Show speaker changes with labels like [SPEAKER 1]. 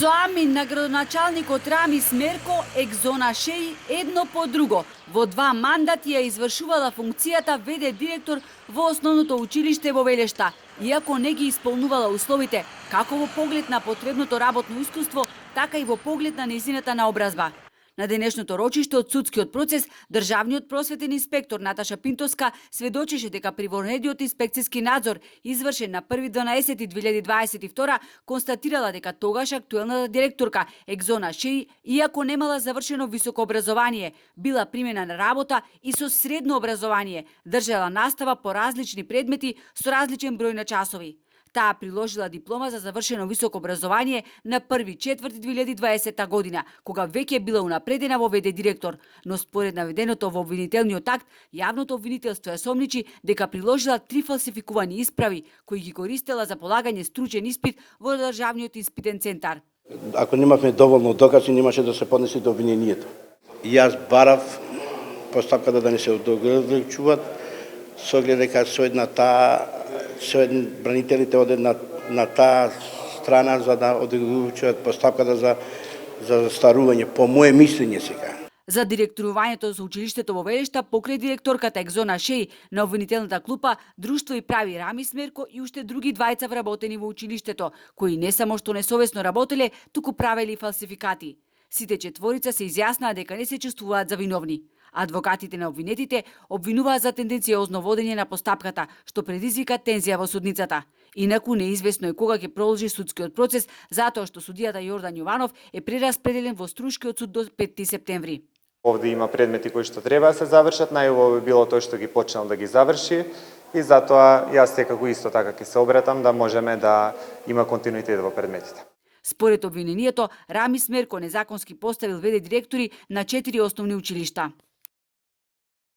[SPEAKER 1] Соамин на градоначалникот Рамис Мерко екзона шеи едно по друго. Во 2 мандати ја извршувала функцијата ВД директор во основното училиште во Велешта, иако не ги исполнувала условите, како во поглед на потребното работно искуство, така и во поглед на нејзината наобразба. На денешното рочиште од судскиот процес, државниот просветен инспектор Наташа Пинтовска сведочеше дека при вонредниот инспекцијски надзор, извршен на 1.12.2022, констатирала дека тогаш актуелната директорка Екзона Шеи, иако немала завршено високо образование, била примена на работа и со средно образование, држала настава по различни предмети со различен број на часови. Таа приложила диплома за завршено високо образование на 1.4.2020 година, кога веќе била унапредена во ВД директор, но според наведеното во обвинителниот акт, јавното обвинителство ја сомничи дека приложила 3 фалсификувани исправи, кои ги користела за полагање стручен испит во Државниот испитен центар.
[SPEAKER 2] Ако немавме доволно докази, немаше да се поднесе до обвинението. Јас барав постапката да не се одолжуваат, со оглед дека бранителите одат на таа страна за да одолжуваат постапката за застарување, по мое мислење сега.
[SPEAKER 1] За директорувањето со училиштето во Велешта покрај директорката Екзона Шеи на обвинителната клупа, друштво и прави Рамис Мерко и уште други двајца вработени во училиштето, кои не само што несовесно работеле, туку правели фалсификати. Сите четворица се изјаснаа дека не се чувствуваат за виновни. Адвокатите на обвинетите обвинуваат за тенденциозно водење на постапката, што предизвика тензија во судницата. Инаку неизвестно е кога ќе продолжи судскиот процес, затоа што судијата Јордан Јованов е прераспределен во Струшкиот суд до 5 септември.
[SPEAKER 3] Овде има предмети кои што треба да се завршат, најубаво би било тој што ги почнал да ги заврши и затоа јас секако исто така ќе се обратам да можеме да има континуитет во предметите.
[SPEAKER 1] Според обвинението, Рамис Мерко незаконски поставил ВД директори на 4 основни училишта.